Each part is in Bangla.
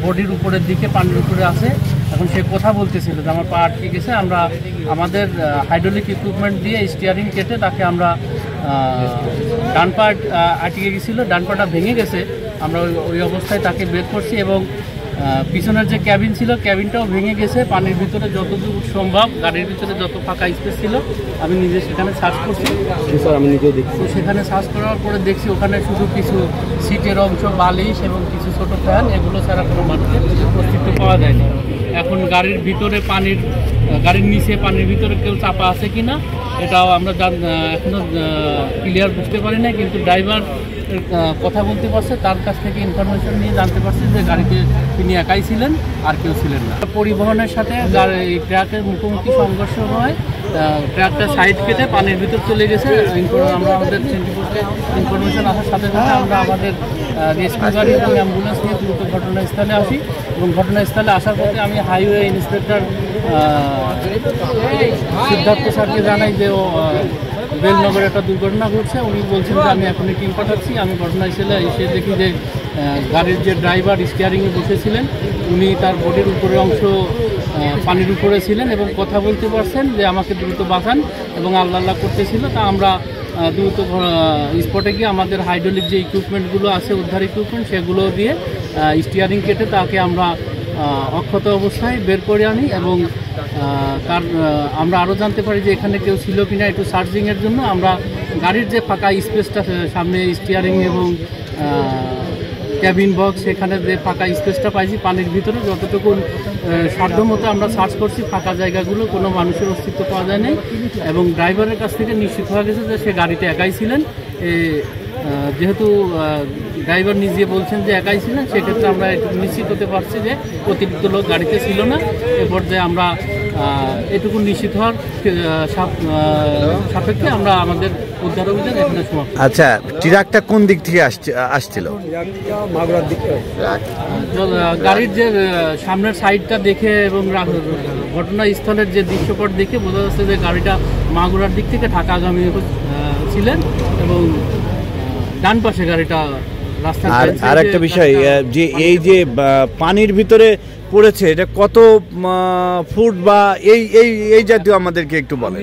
বডির উপরের দিকে পানির উপরে আছে। এখন সে কথা বলতেছিল যে আমার পা আটকে গেছে। আমরা আমাদের হাইড্রোলিক ইকুইপমেন্ট দিয়ে স্টিয়ারিং কেটে তাকে আমরা ডান পা আটকে গেছিলো, ডান পাটা ভেঙে গেছে। আমরা ওই অবস্থায় তাকে বের করছি এবং পিছনের যে ক্যাবিন ছিল ক্যাবিনটাও ভেঙে গেছে। পানির ভিতরে যতদূর সম্ভব গাড়ির ভিতরে যত ফাঁকা স্পেস ছিল আমি নিজে সেখানে সার্চ করছি। আমি নিজেও দেখছি। সেখানে সার্চ করার পরে দেখছি ওখানে শুধু কিছু সিটের অংশ, বালিশ এবং কিছু ছোট ফ্যান, এগুলো ছাড়া কোনো মানুষের অস্তিত্ব পাওয়া যায়নি। এখন গাড়ির ভিতরে গাড়ির নিচে পানির ভিতরে কেউ চাপা আছে কিনা এটাও আমরা এখনো ক্লিয়ার বুঝতে পারি না, কিন্তু ড্রাইভার কথা বলতে পারছে। তার কাছ থেকে ইনফরমেশন নিয়ে জানতে পারছি যে গাড়িতে তিনি একাই ছিলেন, আর কেউ ছিলেন না। পরিবহনের সাথে ট্রাকের মুখোমুখি সংঘর্ষ হয়, ট্রাকটা সাইড কেটে পানির ভিতর চলে গেছে। আমরা আমাদের সেন্টিপুরকে ইনফরমেশন আসার সাথে সাথে আমরা আমাদের রেস্কিউ গাড়ি এবং অ্যাম্বুলেন্স নিয়ে দ্রুত ঘটনাস্থলে আসি এবং ঘটনাস্থলে আসার পথে আমি হাইওয়ে ইন্সপেক্টর সিদ্ধার্থ স্যারকে জানাই যে বেলনগরে একটা দুর্ঘটনা ঘটছে। উনি বলছেন যে আমি এখনই টিম পাঠাচ্ছি। আমি ঘটনাস্থলে এসে দেখি যে গাড়ির যে ড্রাইভার স্টিয়ারিংয়ে বসেছিলেন উনি তার বডির উপরের অংশ পানির উপরে ছিলেন এবং কথা বলতে পারছেন যে আমাকে দ্রুত বাঁচান এবং আল্লাহ করতেছিল। তা আমরা দ্রুত স্পটে গিয়ে আমাদের হাইড্রোলিক যে ইকুইপমেন্টগুলো আছে, উদ্ধার ইকুইপমেন্ট, সেগুলো দিয়ে স্টিয়ারিং কেটে তাকে আমরা অক্ষত অবস্থায় বের করে আনি এবং আমরা আরও জানতে পারি যে এখানে কেউ ছিল কিনা একটু সার্চিংয়ের জন্য আমরা গাড়ির যে ফাঁকা স্পেসটা সামনে স্টিয়ারিং এবং ক্যাবিন বক্স, সেখানে যে ফাঁকা স্পেসটা পাইছি পানির ভিতরে যতটুকু সাধ্যমতো আমরা সার্চ করছি ফাঁকা জায়গাগুলো, কোনো মানুষের অস্তিত্ব পাওয়া যায় নাই এবং ড্রাইভারের কাছ থেকে নিশ্চিত হয়ে গেছে যে সে গাড়িতে একাই ছিলেন। যেহেতু ড্রাইভার নিজে বলছেন যে একাই ছিলেন, সেক্ষেত্রে আমরা নিশ্চিত হতে পারছি যে অতিরিক্ত লোক গাড়িতে ছিল না। এ পর্যায়ে আমরা এটুকু নিশ্চিত হওয়ার সাপেক্ষে আমরা আমাদের উদ্ধার অভিযান এখানে সমাপ্ত। আচ্ছা, ট্রাকটা কোন দিক থেকে আসছিল? মাগুরার দিক। গাড়ির যে সামনের সাইডটা দেখে এবং ঘটনাস্থলের যে দৃশ্যপট দেখে বোঝা যাচ্ছে যে গাড়িটা মাগুরার দিক থেকে ঢাকাগামী ছিলেন এবং ডান পাশে গাড়িটা রাস্তা। আর একটা বিষয় যে এই যে পানির ভিতরে পড়েছে এটা কত ফুট বা এই জাতীয় আমাদেরকে একটু বলেন।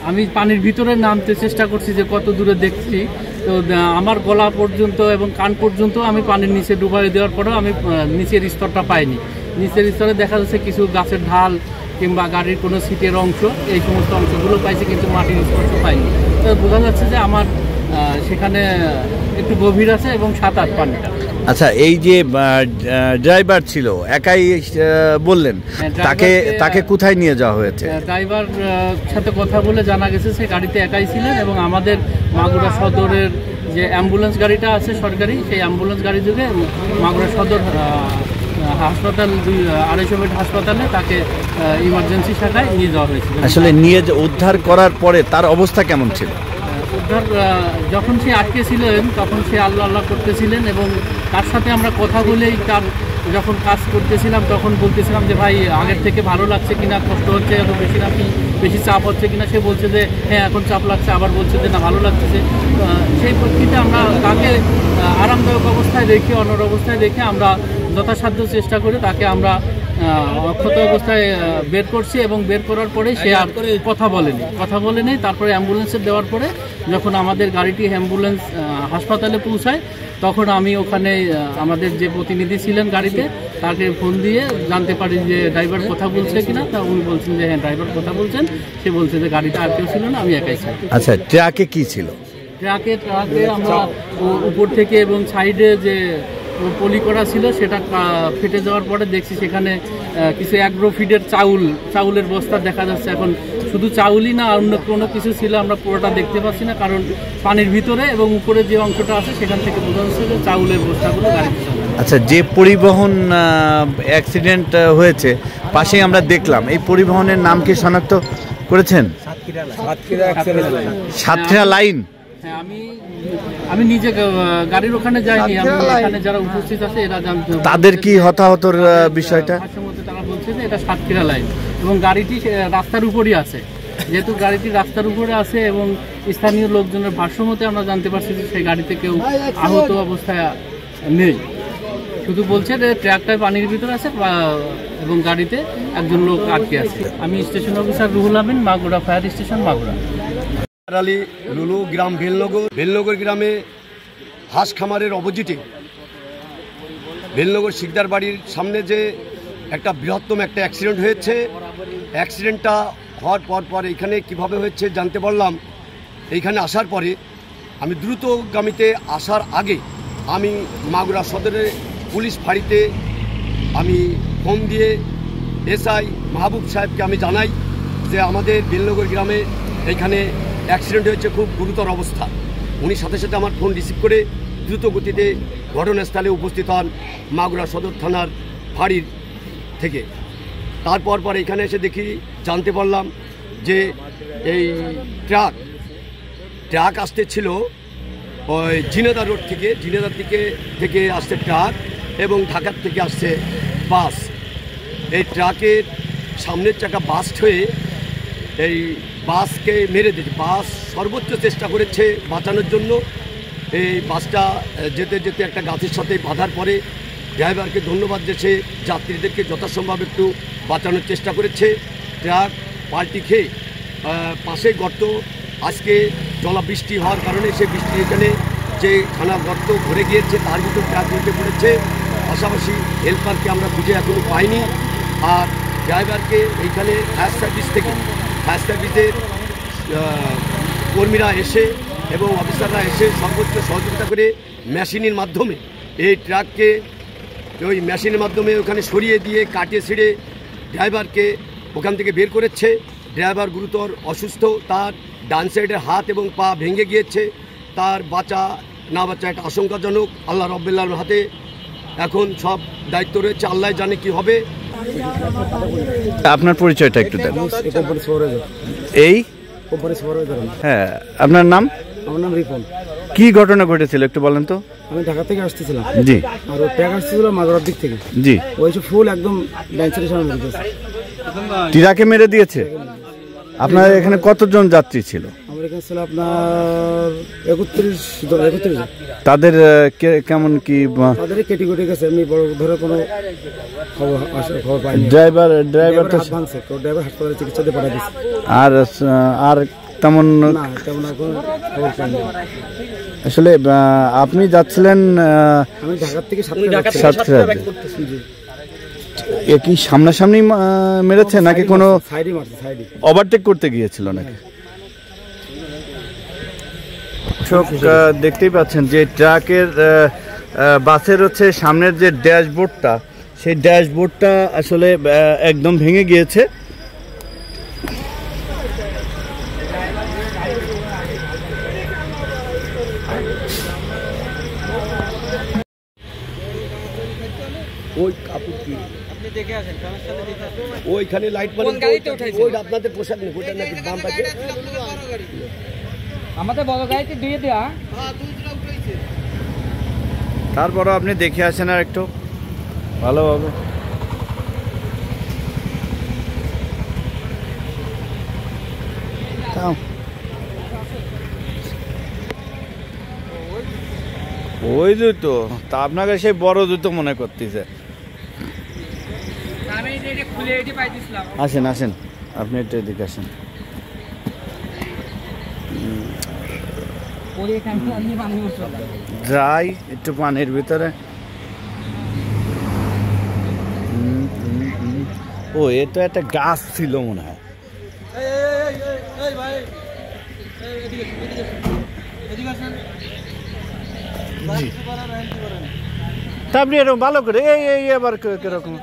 আমি পানির ভিতরে নামতে চেষ্টা করছি যে কত দূরে দেখছি, তো আমার গলা পর্যন্ত এবং কান পর্যন্ত আমি পানির নিচে ডুবাই দেওয়ার পরেও আমি নিচের স্তরটা পাইনি। নিচের স্তরে দেখা যাচ্ছে কিছু গাছের ঢাল কিংবা গাড়ির কোনো সিটের অংশ, এই সমস্ত অংশগুলো পাইছি, কিন্তু মাটির স্পর্শ পাইনি। তো বোঝা যাচ্ছে যে আমার সেখানে একটু গভীর আছে এবং 7-8 পানিটা। আচ্ছা, এই যে ড্রাইভার ছিল একাই বললেন, তাকে কোথায় নিয়ে যাওয়া হয়েছে? ড্রাইভার সাথে কথা বলে জানা গেছে সে গাড়িতে একাই ছিলেন এবং আমাদের মাগুরা সদরের যে অ্যাম্বুলেন্স গাড়িটা আছে সরকারি, সেই অ্যাম্বুলেন্স গাড়ি থেকে মাগুরা সদর হাসপাতাল 250 বেড হাসপাতালে তাকে ইমার্জেন্সি শাখায় নিয়ে যাওয়া হয়েছিল। আসলে নিয়ে উদ্ধার করার পরে তার অবস্থা কেমন ছিল? উদ্ধার যখন সে আটকে ছিলেন তখন সে আল্লাহ করতেছিলেন এবং তার সাথে আমরা কথা বলেই তার যখন কাজ করতেছিলাম তখন বলতেছিলাম যে ভাই আগের থেকে ভালো লাগছে কিনা, কষ্ট হচ্ছে এত বেশি নাকি বেশি চাপ হচ্ছে কিনা। সে বলছে যে হ্যাঁ এখন চাপ লাগছে, আবার বলছে যে না ভালো লাগতেছে। সেই পরিস্থিতিতে আমরা তাকে আরামদায়ক অবস্থায় রেখে অনর অবস্থায় রেখে আমরা যথাসাধ্য চেষ্টা করে তাকে আমরা অক্ষত অবস্থায় বের করছি এবং বের করার পরে সে আর কথা বলেনি। তারপরে অ্যাম্বুলেন্সে দেওয়ার পরে যখন আমাদের গাড়িটি অ্যাম্বুলেন্স হাসপাতালে পৌঁছায় তখন আমি ওখানে আমাদের যে প্রতিনিধি ছিলেন গাড়িতে তাকে ফোন দিয়ে জানতে পারি যে ড্রাইভার কথা বলছে কিনা। তা উনি বলছেন যে হ্যাঁ ড্রাইভার কথা বলছেন। সে বলছে যে গাড়িতে আর কেউ ছিল না, আমি একাই ছিলাম। আচ্ছা, ট্রাকে কি ছিল? ট্রাকে আমরা উপর থেকে এবং সাইডে যে পলি করা ছিল সেটা ফেটে যাওয়ার পরে দেখছি সেখানে কিছু অ্যাগ্রো ফিডের চাউলের বস্তা দেখা যাচ্ছে। এখন শুধু চাউলই না, অন্য কোনো কিছু ছিল আমরা পুরোটা দেখতে পাচ্ছি না, কারণ পানির ভিতরে এবং উপরে যে অংশটা আছে সেখান থেকে বোঝা যাচ্ছে যে চাউলের বস্তাগুলো গাড়িতে। আচ্ছা, যে পরিবহন অ্যাক্সিডেন্ট হয়েছে পাশেই আমরা দেখলাম, এই পরিবহনের নাম কি শনাক্ত করেছেন? সাতক্ষীরা লাইন। হ্যাঁ, আমি নিজে গাড়ির ওখানে যাইনি, এখানে যারা উপস্থিত আছে এরা জানতে। তাদের কি হতাহতর বিষয়টা? তারা বলছে যে এটা সাতক্ষীরা লাইন এবং গাড়িটি রাস্তার উপরই আছে। যেহেতু গাড়িটি রাস্তার উপরে আছে এবং স্থানীয় লোকজনের ভাষ্য মতে আমরা জানতে পারছি যে সেই গাড়িতে কেউ আহত অবস্থায় নেই। শুধু বলছে যে ট্রাকটা পানির ভিতরে আছে এবং গাড়িতে একজন লোক আটকে আছে। আমি station officer Ruhul Amin, Magura fire station, Magura. Ali লুলু গ্রাম বেলনগর গ্রামে হাঁস খামারের অপোজিটে বেলনগর শিকদার বাড়ির সামনে যে একটা বৃহত্তম একটা অ্যাক্সিডেন্ট হয়েছে। অ্যাক্সিডেন্টটা হওয়ার পর এখানে কিভাবে হয়েছে জানতে পারলাম। এইখানে আসার পরে আমি দ্রুতগামীতে আসার আগে আমি মাগুরা সদরের পুলিশ ফাঁড়িতে আমি ফোন দিয়ে এসআই মাহবুব সাহেবকে আমি জানাই যে আমাদের বেলনগর গ্রামে এইখানে অ্যাক্সিডেন্ট হয়েছে, খুব গুরুতর অবস্থা। উনি সাথে সাথে আমার ফোন রিসিভ করে দ্রুত গতিতে ঘটনাস্থলে উপস্থিত হন মাগুরা সদর থানার ফাঁড়ির থেকে। তারপর এখানে এসে দেখি, জানতে পারলাম যে এই ট্রাক আসতে ছিল ওই ঝিনেদার রোড থেকে, ঝিনেদার থেকে আসছে ট্রাক এবং ঢাকার থেকে আসছে বাস। এই ট্রাকের সামনের চাকা বাস্ট হয়ে এই বাসকে মেরে দিয়েছে। বাস সর্বোচ্চ চেষ্টা করেছে বাঁচানোর জন্য। এই বাসটা যেতে যেতে একটা গাছের সাথে বাঁধার পরে ড্রাইভারকে ধন্যবাদ যে সে যাত্রীদেরকে যথাসম্ভব একটু বাঁচানোর চেষ্টা করেছে। ট্রাক পাল্টি খেয়ে পাশে গর্ত, আজকে জলা বৃষ্টি হওয়ার কারণে সে বৃষ্টি এখানে যে খানা গর্ত ভরে গিয়েছে তার ভিতর ট্রাক উঠে পড়েছে। পাশাপাশি হেল্পারকে আমরা খুঁজে এখনও পাইনি। আর ড্রাইভারকে এইখানে ফায়ার সার্ভিসের কর্মীরা এসে এবং অফিসাররা এসে সর্বোচ্চ সহযোগিতা করে মেশিনের মাধ্যমে এই ট্রাককে ওই মেশিনের মাধ্যমে ওখানে সরিয়ে দিয়ে কাটিয়ে ছিঁড়ে ড্রাইভারকে ওখান থেকে বের করেছে। ড্রাইভার গুরুতর অসুস্থ, তার ডান সাইডের হাত এবং পা ভেঙে গিয়েছে। তার বাঁচা না বাঁচা একটা আশঙ্কাজনক। আল্লাহ রাব্বুল আলামিনের হাতে এখন সব দায়িত্ব রয়েছে, আল্লাহ জানে কি হবে। আপনার পরিচয়টা একটু দেন। এই হ্যাঁ, আপনার নাম? আমার নাম রিপন। কি ঘটনা ঘটেছিল একটু বলেন তো। আমি ঢাকা থেকে আসতেছিলাম। জি। আর ওই ট্রাক আসতেছিল মাগুরার দিক থেকে। জি। ওই সব ফুল একদম ব্যাংকের সামনে মেরে দিয়েছে। ট্রাকে মেরে দিয়েছে। আপনার এখানে কতজন যাত্রী ছিল? আমার এখানে ছিল আপনার 31 জন। তাদের কেমন কি? তাদের কেটে কেটে গেছে, এমনি বড় ধরে কোনো খবর পাইনি। ড্রাইভার তো ভাঙছে, তো ড্রাইভার হাসপাতালে চিকিৎসা দিয়ে পাঠিয়ে দিয়েছে। আর তেমন না, তেমন এখন খবর পাইনি। আসলে আপনি যাচ্ছিলেন? আমি ঢাকা থেকে সাতক্ষীরা। কি সামনাসামনি মেরেছে নাকি কোনো সাইডে মারছে? সাইডে ওভারটেক করতে গিয়েছিল নাকি? দেখতেই পাচ্ছেন যে ট্রাকের বাসের হচ্ছে সামনের যে ড্যাশবোর্ডটা, সেই ড্যাশবোর্ডটা আসলে একদম ভেঙে গিয়েছে। ওই কাপড় কি আপনি দেখে আসেন, ওইখানে লাইট মানে ওই আপনাদের পোশাক নেই, ওইটা নাকি দাম পাচ্ছে। আমাদের বড় গাড়িতে দিয়ে দেয়া। তারপরও আপনি দেখে আসেন আর একটু ভালোভাবে। ওই জুতো তা আপনাকে সেই বড় জুতো মনে করতেছে। আসেন আসেন, আপনি একটু এদিকে আসেন। যাই একটু পানির ভিতরে। ও, এ তো একটা গাছ ছিল মনে হয়। আপনি এরকম ভালো করে এই আবার কিরকম?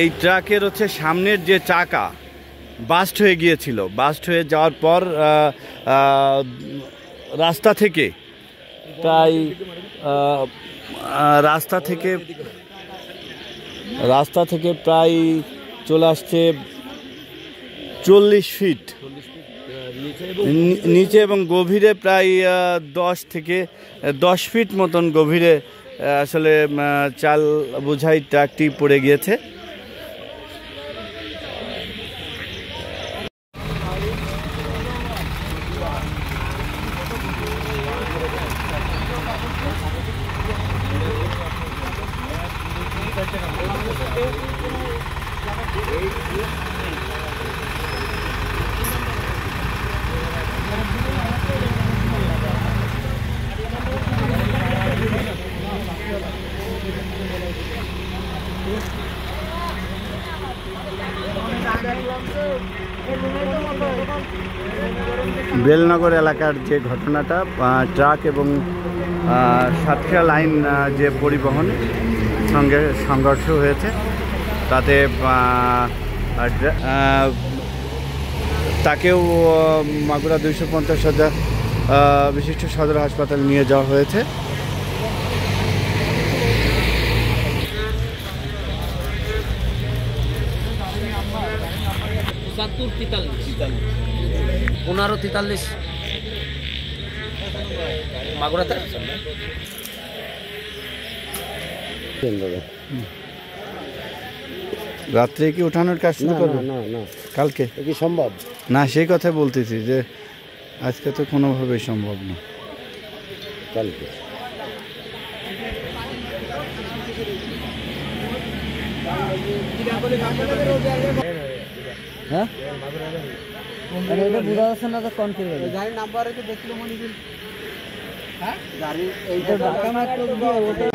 এই ট্রাকের হচ্ছে সামনের যে চাকা বাস্ট হয়ে গিয়েছিল। বাস্ট হয়ে যাওয়ার পর রাস্তা থেকে প্রায় রাস্তা থেকে প্রায় চলে আসছে 40 ফিট নিচে এবং গভীরে প্রায় 10 থেকে 10 ফিট মতন গভীরে আসলে চাল বোঝাই ট্রাকটি পড়ে গিয়েছে। বেলনগর এলাকার যে ঘটনাটা, ট্রাক এবং সাতক্ষীরা লাইন যে পরিবহন সঙ্গে সংঘর্ষ হয়েছে, তাতে তাকেও মাগুরা 250 বিশিষ্ট সদর হাসপাতাল নিয়ে যাওয়া হয়েছে। মাগুরাতে রাত্রে কি উঠানোর কাজ শুরু করবে? না না, কালকে কি সম্ভব? না, সেই কথা বলতেছি যে আজকে তো কোনোভাবেই সম্ভব না। কালকে হ্যাঁ এটা বুঝা যাচ্ছে না তো কোন কি গাড়ির নাম্বার আছে দেখলো মনে হ্যাঁ গাড়ি এইটা ঢাকা মাত্র দিয়ে ওটা